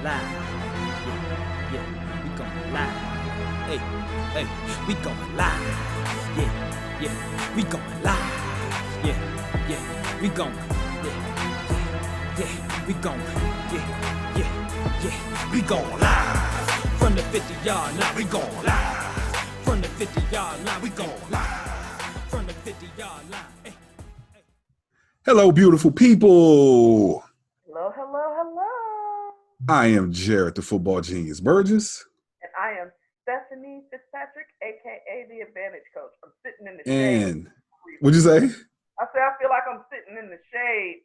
live. Yeah, we going live. Hey, we going live. Yeah, we going live. Yeah, we going. Yeah, we going. Yeah, we going live. From the 50-yard line, we going live. From the 50-yard line, we going live. From the 50-yard line. Hey. Hello, beautiful people. Hello. I am Jarrett, the football genius Burgess. And I am Stephanie Fitzpatrick, a.k.a. the Advantage Coach. I'm sitting in the And shade. what'd you say? I feel like I'm sitting in the shade.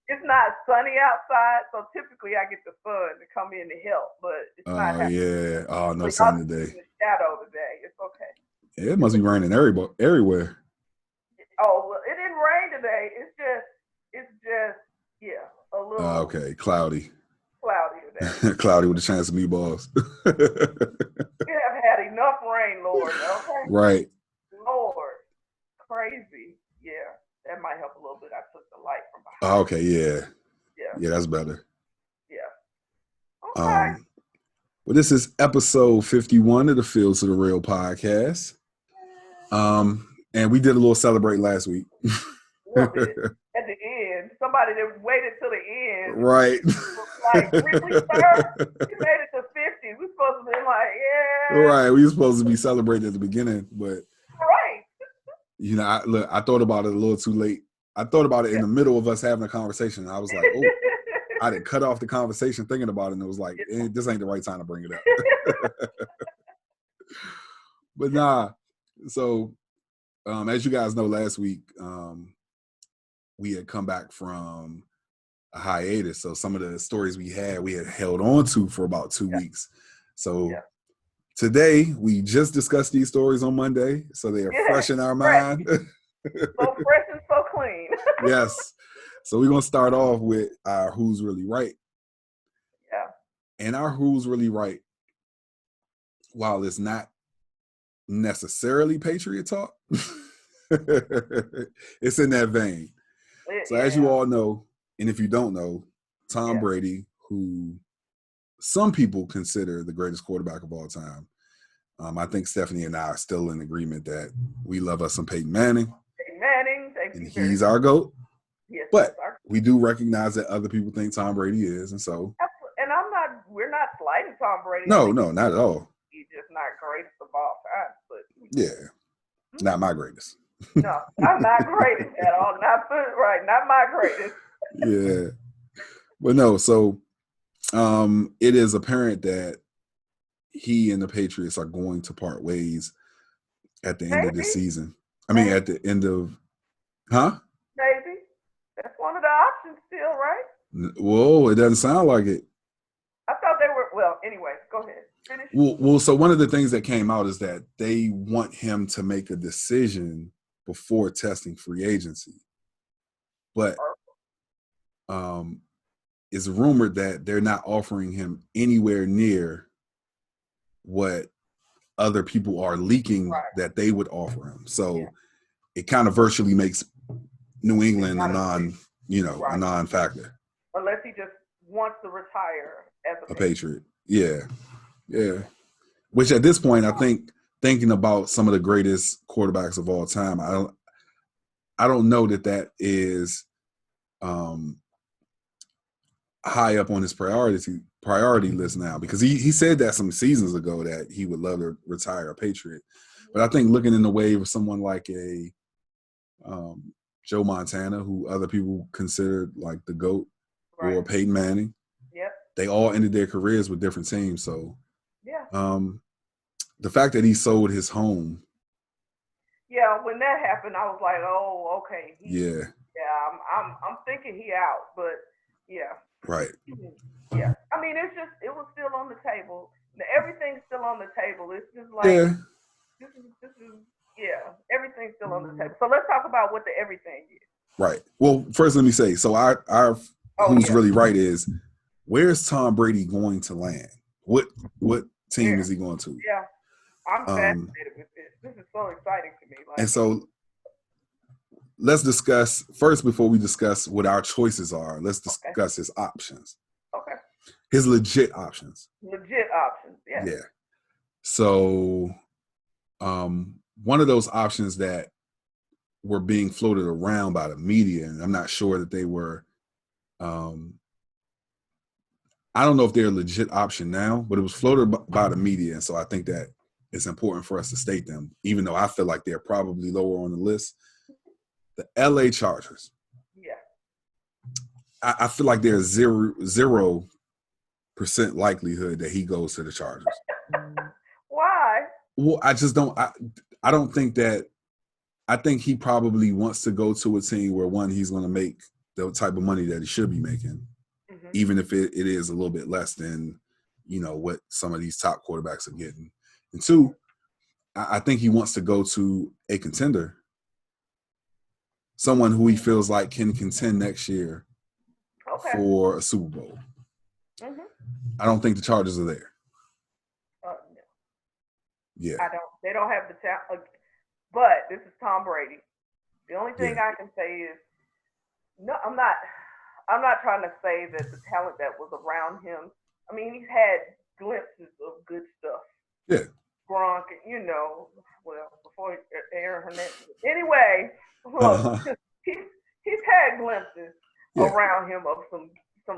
It's not sunny outside, so typically I get the sun to come in to help, but it's not happening. Yeah. Oh, no sun today. In the shadow today. It's okay. Yeah, it must be raining everywhere. Oh, well, it didn't rain today. It's just, a little Okay, cloudy. Cloudy today. Cloudy with a chance of meatballs. We have had enough rain, Lord. Okay. Right. Lord. Crazy. Yeah. That might help a little bit. I took the light from behind. Oh, okay, yeah. Yeah. Yeah, that's better. Yeah. Okay. Well, this is episode 51 of the Fields to the Real podcast. And we did a little celebrate last week. At the end. Somebody that waited till the end. Right. Like, really, sir? You made it to 50. We're supposed to be like, yeah. Right. We were supposed to be celebrating at the beginning, but right. You know, I thought about it a little too late. I thought about it in the middle of us having a conversation. I was like, oh, I didn't cut off the conversation thinking about it, and it was like, this ain't the right time to bring it up. But nah, so as you guys know, last week we had come back from a hiatus. So some of the stories we had held on to for about 2 weeks. So today, we just discussed these stories on Monday, so they are fresh in our mind. So fresh and so clean. Yes. So we're going to start off with our Who's Really Right. Yeah. And our Who's Really Right, while it's not necessarily Patriot talk, it's in that vein. So as you all know, and if you don't know, Tom Brady, who some people consider the greatest quarterback of all time. I think Stephanie and I are still in agreement that we love us some Peyton Manning. And he's our GOAT. Yes, but we do recognize that other people think Tom Brady is, and so. And we're not slighting Tom Brady. No, not at all. He's just not greatest of all time. But yeah, not my greatest. No, I'm not greatest at all. Not my greatest. Yeah, but no. So, it is apparent that he and the Patriots are going to part ways at the end of this season. I mean, at the end of, Maybe. That's one of the options still, right? Whoa, it doesn't sound like it. I thought they were, well, anyway, go ahead. Finish. Well, so one of the things that came out is that they want him to make a decision before testing free agency. But it's rumored that they're not offering him anywhere near what other people are leaking that they would offer him. So it kind of virtually makes New England a non-factor. Unless he just wants to retire as a Patriot. Yeah. Which at this point, I think, thinking about some of the greatest quarterbacks of all time, I don't know that is high up on his priority list now, because he said that some seasons ago that he would love to retire a Patriot. But I think looking in the wave of someone like a Joe Montana, who other people considered like the GOAT, or Peyton Manning, they all ended their careers with different teams. So the fact that he sold his home. Yeah, when that happened, I was like, oh, okay. I'm thinking he out, but Right. Yeah. I mean, it was still on the table. Everything's still on the table. It's just like, this is everything's still on the table. So let's talk about what the everything is. Right. Well, first let me say, so our Who's Really Right is, where's Tom Brady going to land? What team is he going to? Yeah. I'm fascinated with this. This is so exciting to me. And so let's discuss, first before we discuss what our choices are, let's discuss his options. His legit options. Legit options, yeah. Yeah. So one of those options that were being floated around by the media, and I'm not sure that they were I don't know if they're a legit option now, but it was floated by the media, and so I think that it's important for us to state them, even though I feel like they're probably lower on the list. The LA Chargers. Yeah. I feel like there's 0% likelihood that he goes to the Chargers. Why? Well, I just don't. I don't think that. I think he probably wants to go to a team where, one, he's going to make the type of money that he should be making, even if it is a little bit less than, what some of these top quarterbacks are getting. And two, I think he wants to go to a contender, someone who he feels like can contend next year for a Super Bowl. I don't think the Chargers are there. No. Yeah. They don't have the talent. But this is Tom Brady. The only thing I can say is, no, I'm not trying to say that the talent that was around him. I mean, he's had glimpses of good stuff. Yeah. Gronk, before Aaron Hernandez. Anyway, look, he's had glimpses around him of some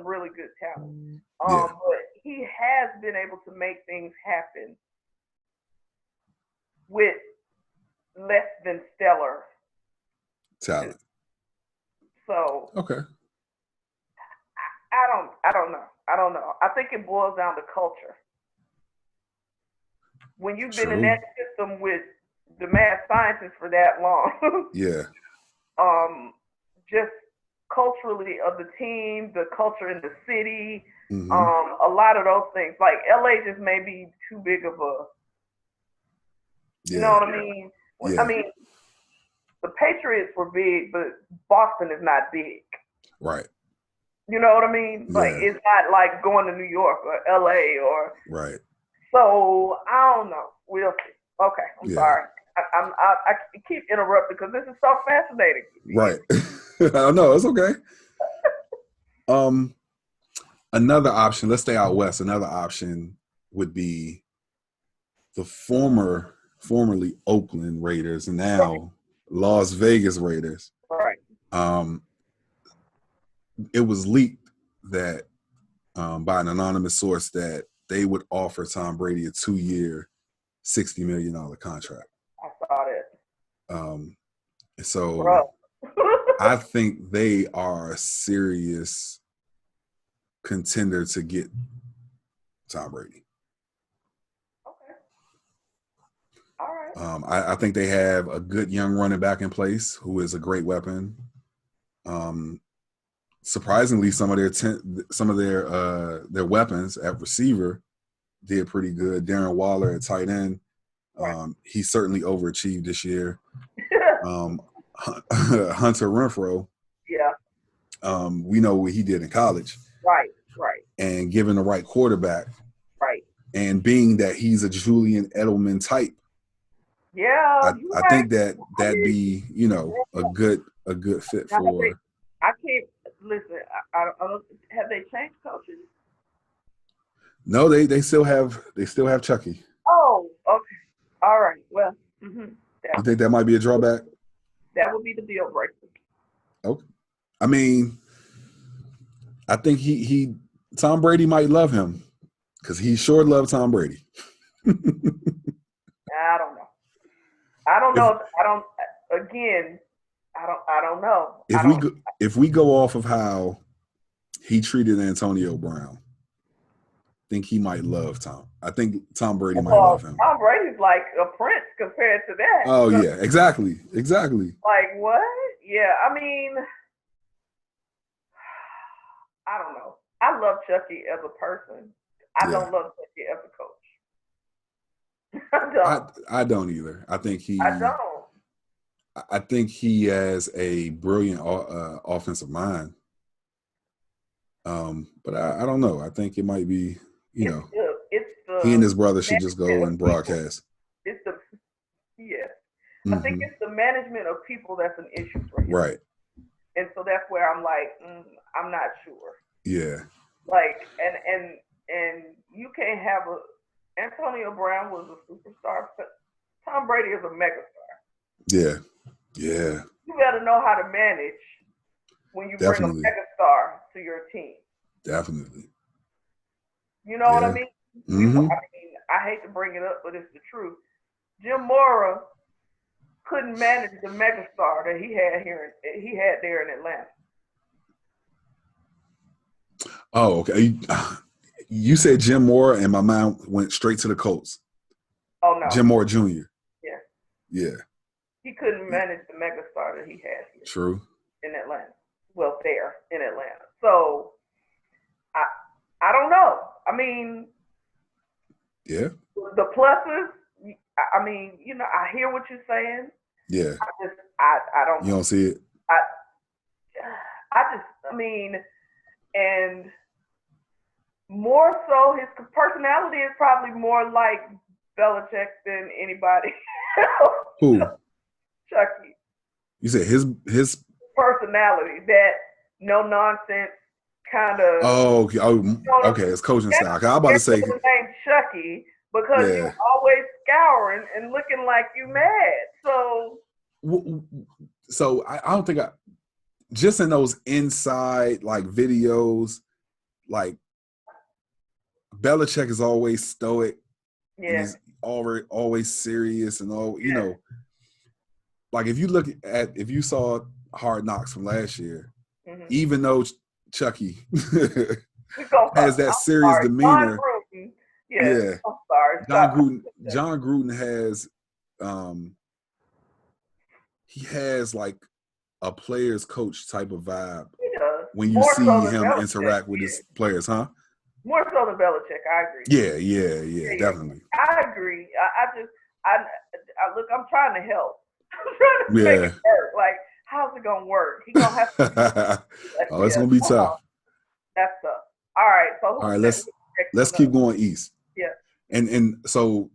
really good talent. But he has been able to make things happen with less than stellar talent. So okay. I don't know. I think it boils down to culture. When you've been in that system with the mad scientists for that long, just culturally of the team, the culture in the city, a lot of those things. Like LA just may be too big of a, you know what I mean? Yeah. I mean, the Patriots were big, but Boston is not big. Right. You know what I mean? Like, it's not like going to New York or LA or. Right. So, I don't know. We'll see. Okay, I'm sorry. I keep interrupting because this is so fascinating. Right. No, it's okay. Another option, let's stay out west. Another option would be the formerly Oakland Raiders and now Las Vegas Raiders. Right. It was leaked that by an anonymous source that they would offer Tom Brady a 2-year, $60 million contract. I saw that. So I think they are a serious contender to get Tom Brady. Okay. All right. I think they have a good young running back in place who is a great weapon. Surprisingly, some of their weapons at receiver did pretty good. Darren Waller at tight end, he certainly overachieved this year. Hunter Renfrow, we know what he did in college. Right. And given the right quarterback, right, and being that he's a Julian Edelman type, I think that'd be a good fit for. I can't listen. I don't, have they changed coaches? No, they still have Chucky. Oh, okay, all right. Well, you think that might be a drawback? That would be the deal breaker. Okay, I mean, I think Tom Brady might love him because he sure loved Tom Brady. I don't know. I don't know. I don't know. If we go off of how he treated Antonio Brown, I think he might love Tom. I think Tom Brady might love him. Tom Brady's like a prince compared to that. Oh, yeah, exactly. Like what? Yeah, I mean, I don't know. I love Chucky as a person. I don't love Chucky as a coach. I don't either. I think I don't. I think he has a brilliant offensive mind. But I don't know. I think it might be, he and his brother should just go and broadcast. I think it's the management of people that's an issue for him. Right. And so that's where I'm like, I'm not sure. Yeah. Like, and you can't have Antonio Brown was a superstar. Tom Brady is a megastar. Yeah. Yeah. You better know how to manage when you bring a megastar to your team. Definitely. You know what I mean? Mm-hmm. I hate to bring it up, but it's the truth. Jim Mora couldn't manage the megastar that he had there in Atlanta. Oh, okay. You said Jim Mora, and my mind went straight to the Colts. Oh no, Jim Mora Jr. Yeah. Yeah. He couldn't manage the megastar that he had here. True. In Atlanta. Well, there in Atlanta. So I don't know. I mean, yeah. The pluses. I mean, you know, I hear what you're saying. Yeah. I don't. You don't see it. I mean, and more so, his personality is probably more like Belichick than anybody else. Who? Chucky. You said his personality, that no nonsense kind of. Oh, okay. Okay. It's coaching style. I'm about to say the name Chucky because you're always scouring and looking like you mad. So I don't think just in those inside like videos, like Belichick is always stoic. Yeah. And he's always serious and all, you know. Like if you saw Hard Knocks from last year, even though Chucky has that serious demeanor. Yeah. I'm sorry. John Gruden has he has like a player's coach type of vibe when you see him interact with his players, huh? More so than Belichick, I agree. Yeah, definitely. I agree. I look, I'm trying to help. I'm trying to make it work. Like, how's it gonna work? He gonna have to. It's gonna be tough. That's tough. All right, so all right, let's keep going east. Yeah. And so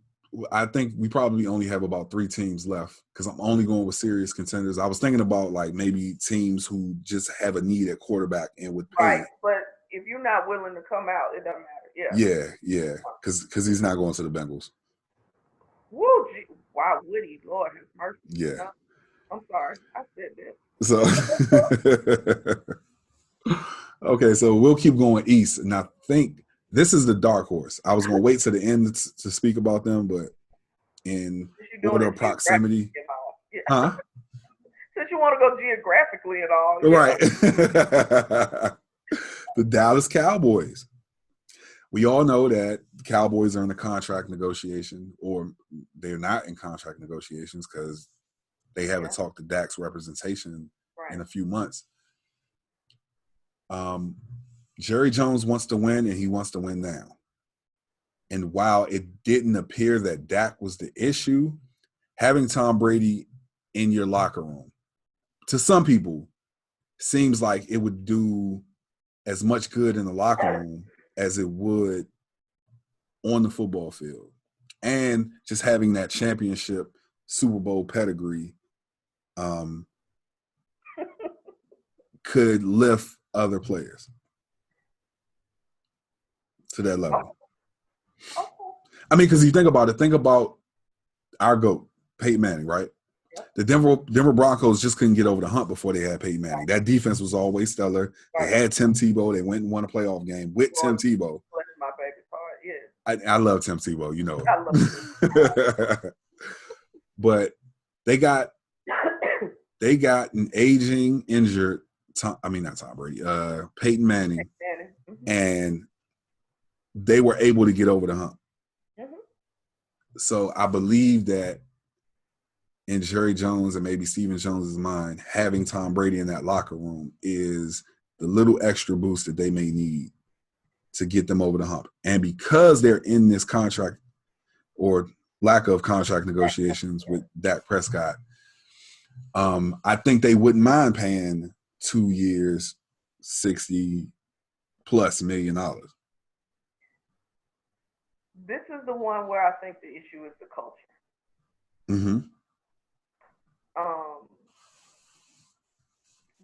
I think we probably only have about 3 teams left because I'm only going with serious contenders. I was thinking about like maybe teams who just have a need at quarterback and would pay. Right, but if you're not willing to come out, it doesn't matter. Yeah, because he's not going to the Bengals. Woo! Wow, Woody, Lord have mercy. Yeah. I'm sorry, I said that. So, okay, so we'll keep going east, and I think this is the dark horse. I was going to wait to the end to speak about them, but in order of proximity, huh? Since you want to go geographically and all, right? The Dallas Cowboys. We all know that the Cowboys are in a contract negotiation, or they're not in contract negotiations because they haven't talked to Dak's representation in a few months. Jerry Jones wants to win, and he wants to win now. And while it didn't appear that Dak was the issue, having Tom Brady in your locker room, to some people, seems like it would do as much good in the locker room as it would on the football field. And just having that championship Super Bowl pedigree could lift other players to that level. I mean, because you think about our GOAT, Peyton Manning, right? The Denver Broncos just couldn't get over the hump before they had Peyton Manning. That defense was always stellar. They had Tim Tebow. They went and won a playoff game with Tim Tebow. My favorite part, I love Tim Tebow, you know. I love him. But they got an aging, injured not Tom Brady, Peyton Manning, and they were able to get over the hump. So I believe that in Jerry Jones and maybe Stephen Jones's mind, having Tom Brady in that locker room is the little extra boost that they may need to get them over the hump. And because they're in this contract or lack of contract negotiations with Dak Prescott, I think they wouldn't mind paying 2 years, $60+ million. This is the one where I think the issue is the culture. Mm-hmm.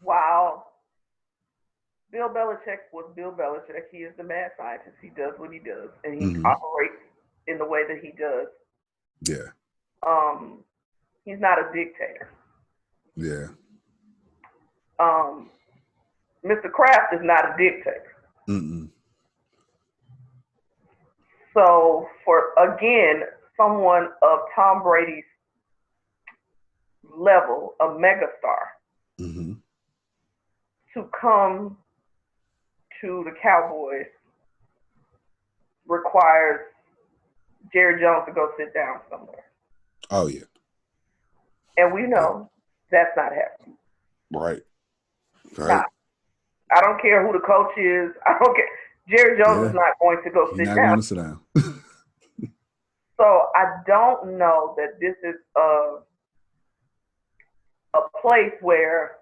While Bill Belichick was Bill Belichick. He is the mad scientist. He does what he does, and he Mm-hmm. operates in the way that he does. Yeah. He's not a dictator. Yeah. Mr. Kraft is not a dictator. Mm-mm. So for, again, someone of Tom Brady's level, a megastar, Mm-hmm. to come to the Cowboys requires Jerry Jones to go sit down somewhere. Oh, yeah. And we know that's not happening. Right. Nah. I don't care who the coach is. I don't care. Jerry Jones is not going to go He's sit not down. going to sit down. So I don't know that this is a place where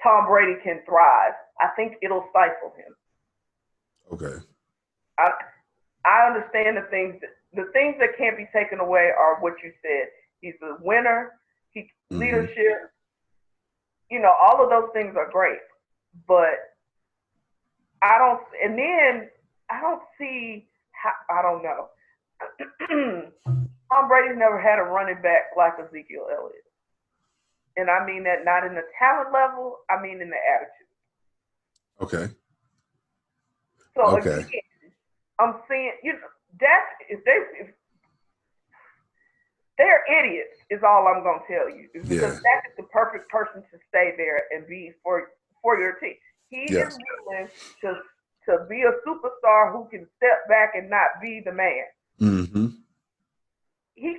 Tom Brady can thrive. I think it'll stifle him. Okay. I understand the things that can't be taken away are what you said. He's a winner. Leadership. You know, all of those things are great, but I don't see how, I don't know. Tom Brady's never had a running back like Ezekiel Elliott. And I mean that not in the talent level, I mean in the attitude. Okay. So again, I'm seeing, you know, if they're idiots is all I'm gonna tell you. Because that is the perfect person to stay there and be for your team. He is willing to be a superstar who can step back and not be the man. Mm-hmm. He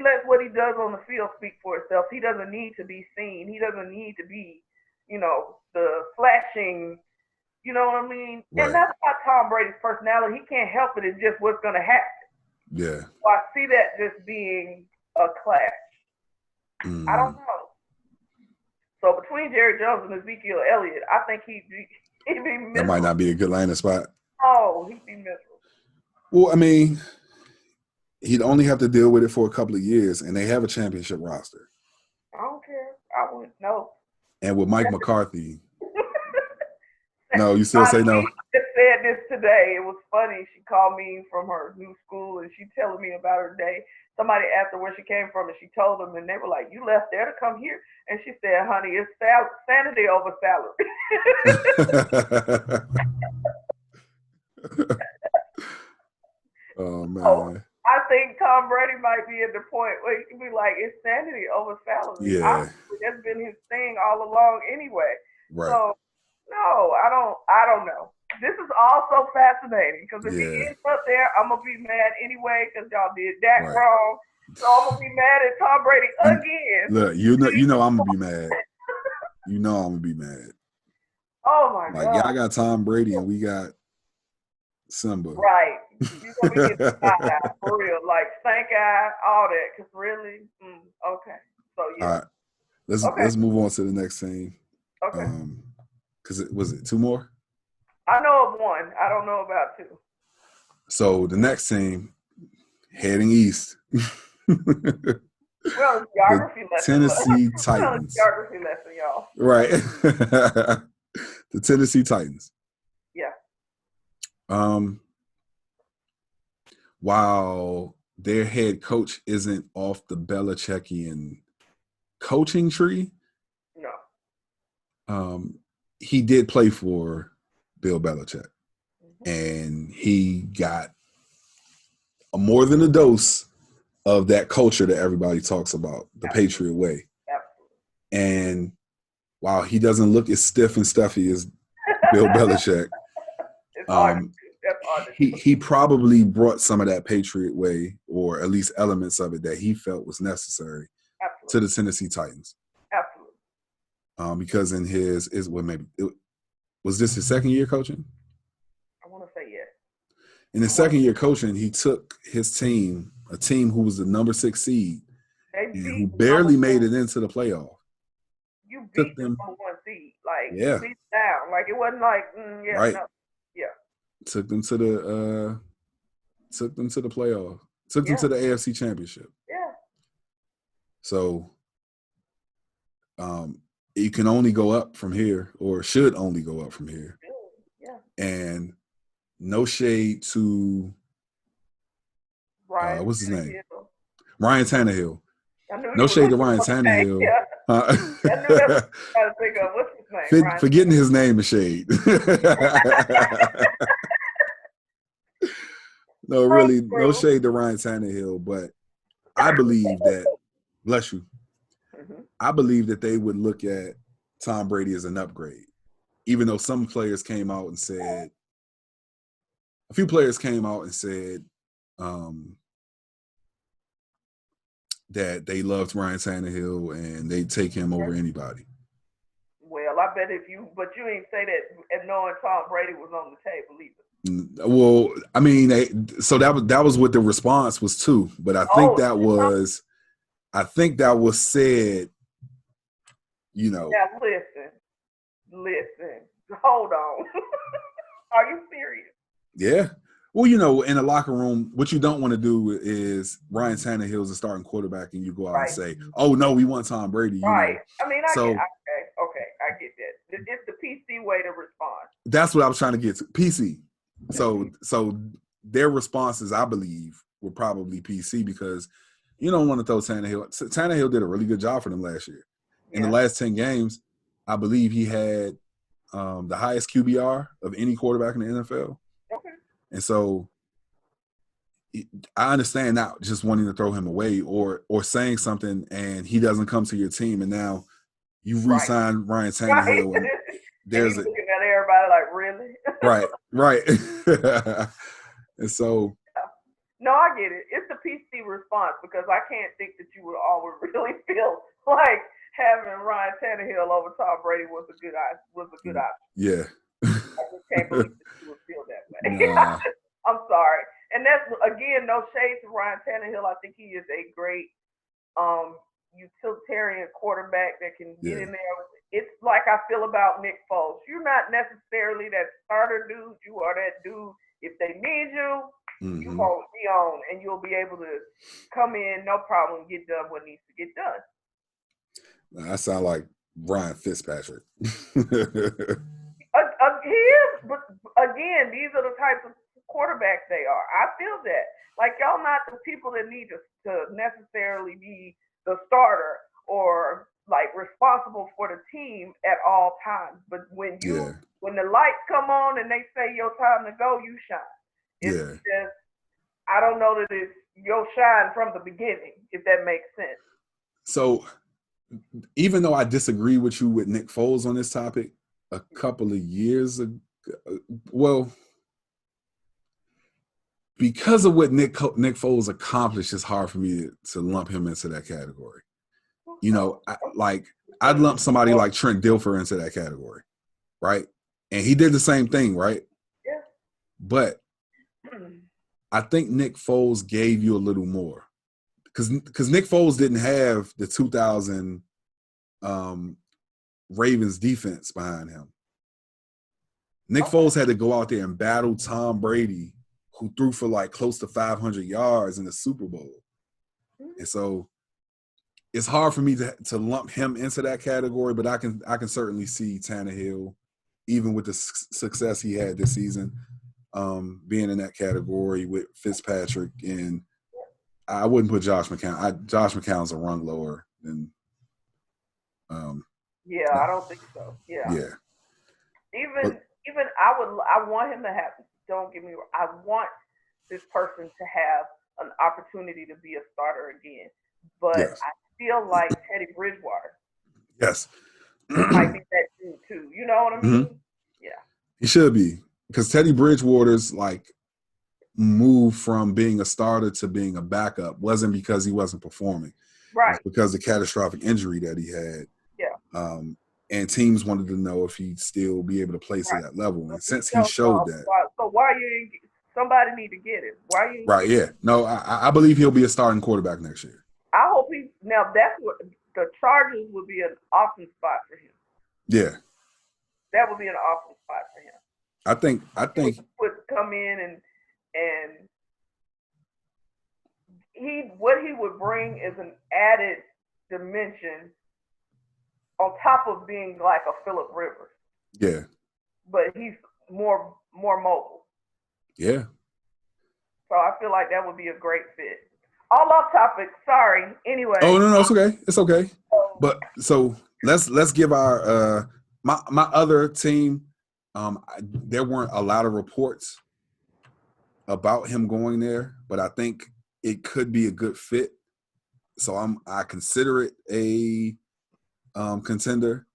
lets what he does on the field speak for itself. He doesn't need to be seen. He doesn't need to be, you know, the flashing, you know what I mean? Right. And that's not Tom Brady's personality. He can't help it. It's just what's going to happen. Yeah. So I see that just being a clash. Mm. I don't know. So between Jerry Jones and Ezekiel Elliott, I think he'd be miserable. That might not be a good landing spot. Oh, he'd be miserable. Well, I mean, he'd only have to deal with it for a couple of years, and they have a championship roster. I don't care. I wouldn't know. And with Mike McCarthy. No, you still say no? She just said this today. It was funny. She called me from her new school, and she telling me about her day. Somebody asked her where she came from, and she told them, and they were like, "You left there to come here?" And she said, "Honey, it's sanity over salary." Oh, man. So, I think Tom Brady might be at the point where he can be like, it's sanity over salary. Yeah. Obviously, that's been his thing all along anyway. Right. So, no, I don't know. This is all so fascinating because if he ends up there, I'm going to be mad anyway because y'all did that wrong. So I'm going to be mad at Tom Brady again. Look, you know I'm going to be mad. You know I'm going to be mad. Oh, my God. Like, y'all got Tom Brady and we got Simba. Right. You're going to be getting eye for real. Like, sank eye, all that. Because really, okay. So, yeah. All right. Let's move on to the next thing. Okay. Because was it two more? I know of one. I don't know about two. So the next team heading east. Well, geography lesson. Tennessee Titans. Geography lesson, y'all. Right. The Tennessee Titans. Yeah. While their head coach isn't off the Belichickian coaching tree, no. He did play for Bill Belichick, and he got more than a dose of that culture that everybody talks about, the Patriot way. Absolutely. And while he doesn't look as stiff and stuffy as Bill Belichick, he probably brought some of that Patriot way, or at least elements of it that he felt was necessary to the Tennessee Titans. Absolutely. Because in was this his second year coaching? I want to say yes. In his second year coaching, he took his team, a team who was the number 6 seed, and who barely made it into the playoff. You beat them on 1 seed, like beat down, like it wasn't like right. No. Yeah. Took them to the playoff. Took them to the AFC Championship. Yeah. So, you can only go up from here, or should only go up from here. Yeah. And no shade to what's his name? Ryan Tannehill. No shade to Ryan Tannehill. Yeah. I knew that's what I was trying to think of. What's his name? Forgetting his name is shade. No, really, no shade to Ryan Tannehill, but I believe that, bless you, I believe that they would look at Tom Brady as an upgrade, even though some players came out and said, a few players came out and said that they loved Ryan Tannehill and they'd take him over anybody. Well, I bet but you ain't say that and knowing Tom Brady was on the table either. Well, I mean, so that was what the response was too. But I think that was said, you know. Now listen, hold on. Are you serious? Yeah. Well, you know, in a locker room, what you don't want to do is Ryan Tannehill's a starting quarterback, and you go out and say, "Oh no, we want Tom Brady." You know? I mean, I get that. It's the PC way to respond. That's what I was trying to get to. PC. So their responses, I believe, were probably PC because you don't want to throw Tannehill. Tannehill did a really good job for them last year. In the last 10 games, I believe he had the highest QBR of any quarterback in the NFL. Okay. And so I understand not just wanting to throw him away or saying something and he doesn't come to your team and now you've re-signed Ryan Tannehill and there's and looking at everybody like, really? Right. And so no, I get it. It's the PC response because I can't think that you would always really feel like having Ryan Tannehill over Tom Brady was a good option. Yeah. I just can't believe that you would feel that way. Nah. I'm sorry. And that's, again, no shade to Ryan Tannehill. I think he is a great utilitarian quarterback that can get in there. It's like I feel about Nick Foles. You're not necessarily that starter dude. You are that dude. If they need you, you're going to be on, and you'll be able to come in, no problem, get done what needs to get done. I sound like Brian Fitzpatrick. He is, but again, these are the types of quarterbacks they are. I feel that. Like, y'all not the people that need to necessarily be the starter or like responsible for the team at all times. But when when the lights come on and they say your time to go, you shine. It's just, I don't know that it's your shine from the beginning, if that makes sense. So even though I disagree with you with Nick Foles on this topic, a couple of years ago, well, because of what Nick Foles accomplished, it's hard for me to lump him into that category. You know, I'd lump somebody like Trent Dilfer into that category, right? And he did the same thing, right? Yeah. But I think Nick Foles gave you a little more because Nick Foles didn't have the 2000 Ravens defense behind him. Nick Foles had to go out there and battle Tom Brady, who threw for like close to 500 yards in the Super Bowl. And so it's hard for me to lump him into that category, but I can certainly see Tannehill, even with the success he had this season, being in that category with Fitzpatrick. And I wouldn't put Josh McCown. Josh McCown's a rung lower than. I don't think so. Yeah. Even I want him to have. Don't get me wrong. I want this person to have an opportunity to be a starter again, but I feel like Teddy Bridgewater. Yes. Might be that dude too. You know what I mean? Mm-hmm. Yeah. He should be, because Teddy Bridgewater's like move from being a starter to being a backup wasn't because he wasn't performing. Right. It's because of the catastrophic injury that he had. Yeah. And teams wanted to know if he'd still be able to play to that level. And since he showed that. So why you somebody need to get it? Why you? Right, yeah. No, I believe he'll be a starting quarterback next year. I hope now that's what the Chargers would be an awesome spot for him. Yeah. That would be an awesome spot for him. I think he would come in and what he would bring is an added dimension on top of being like a Phillip Rivers. Yeah. But he's more mobile. Yeah. So I feel like that would be a great fit. All off topic. Sorry. Anyway. Oh no, it's okay. It's okay. But so let's give our my other team. There weren't a lot of reports about him going there, but I think it could be a good fit. So I consider it a contender.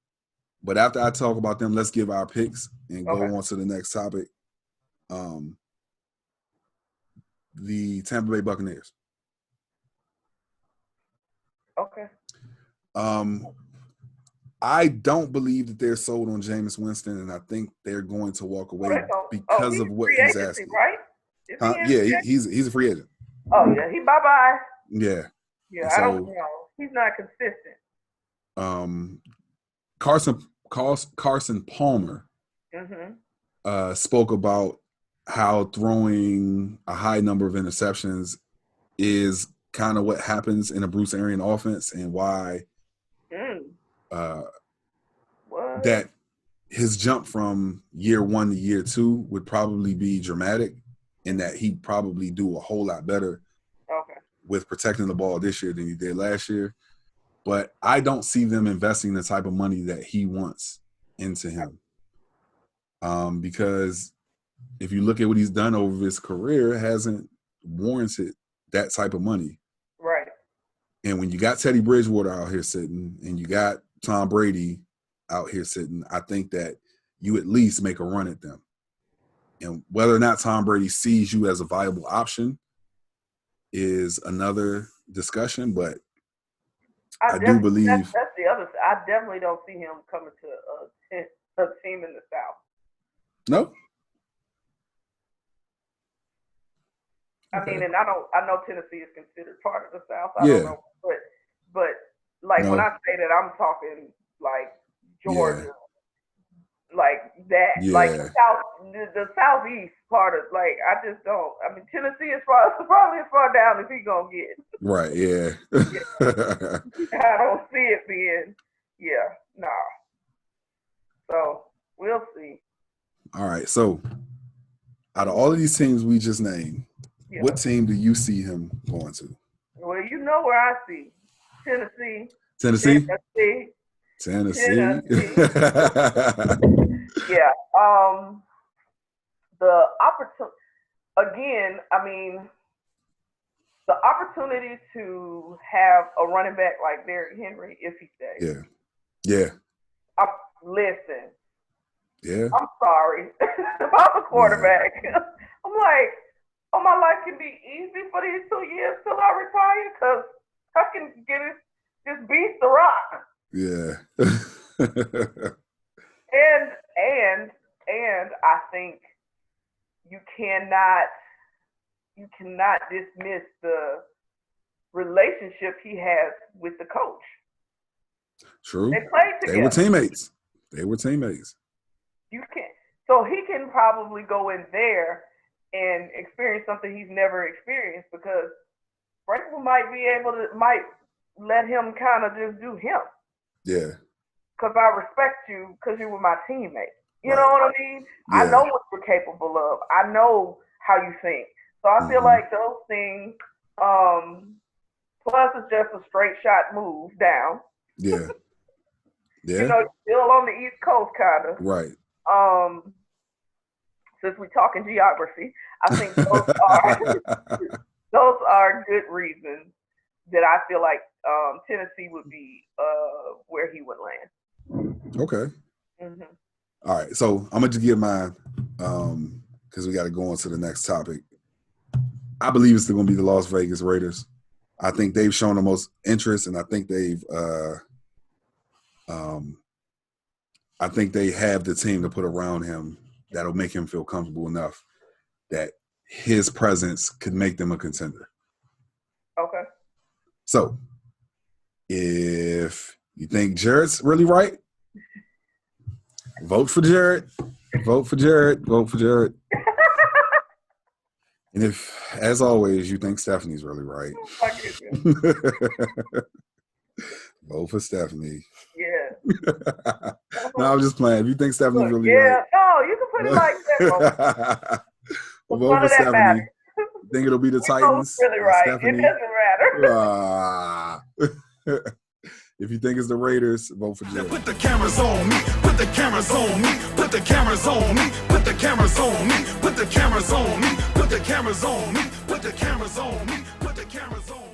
But after I talk about them, let's give our picks and go on to the next topic. The Tampa Bay Buccaneers. Okay. I don't believe that they're sold on Jameis Winston, and I think they're going to walk away because of what he's asking. Right? He's a free agent. Oh yeah, he bye-bye. Yeah. Yeah, I don't know. He's not consistent. Carson Palmer spoke about how throwing a high number of interceptions is kind of what happens in a Bruce Arians offense, and why that his jump from year 1 to year 2 would probably be dramatic, and that he'd probably do a whole lot better with protecting the ball this year than he did last year. But I don't see them investing the type of money that he wants into him. Because if you look at what he's done over his career, it hasn't warranted that type of money. Right. And when you got Teddy Bridgewater out here sitting and you got Tom Brady out here sitting, I think that you at least make a run at them. And whether or not Tom Brady sees you as a viable option is another discussion, but I do believe that's the other side. I definitely don't see him coming to a team in the South. No. I mean, and I know Tennessee is considered part of the South. I don't know, but like when I say that, I'm talking like Georgia, like that, like the Southeast part of, like, I just don't. I mean, Tennessee is probably as far down as he gonna get. Right. Yeah. I don't see it being. Yeah. No. So we'll see. All right. So out of all of these teams we just named, what team do you see him going to? Well, you know where I see Tennessee. Yeah. The opportunity, again, I mean, the opportunity to have a running back like Derrick Henry if he stays. Yeah. Listen. Yeah. I'm sorry. If I'm a quarterback, I'm like, oh, my life can be easy for these 2 years till I retire because I can get this beast to rock. Yeah. and I think you cannot dismiss the relationship he has with the coach. True. They played together. They were teammates. You can't. So he can probably go in there and experience something he's never experienced, because Franklin might let him kind of just do him. Yeah. Because I respect you because you were my teammate. You know what I mean? Yeah. I know what you're capable of. I know how you think. So I feel like those things, plus it's just a straight shot move down. Yeah. Yeah. You know, still on the East Coast, kind of. Right. Since we're talking geography, I think those are good reasons that I feel like Tennessee would be where he would land. Okay. All right. So I'm going to give mine because we got to go on to the next topic. I believe it's still going to be the Las Vegas Raiders. I think they've shown the most interest, and I think they have the team to put around him that'll make him feel comfortable enough that his presence could make them a contender. Okay. So, if you think Jarrett's really right, vote for Jarrett. Vote for Jarrett. Vote for Jarrett. And if, as always, you think Stephanie's really right, vote for Stephanie. Yeah. No, I'm just playing. If you think Stephanie's Look, really yeah, right. no, you can put it like that. We'll None vote of for that Stephanie. matters. Think it'll be the We both Titans. really right. Stephanie. It doesn't matter. If you think it's the Raiders, vote for Jarrett. Put the cameras on me. Put the cameras on me. Put the cameras on me. Put the cameras on me. Put the cameras on me. Put the cameras on me. Put the cameras on me. Put the cameras on me.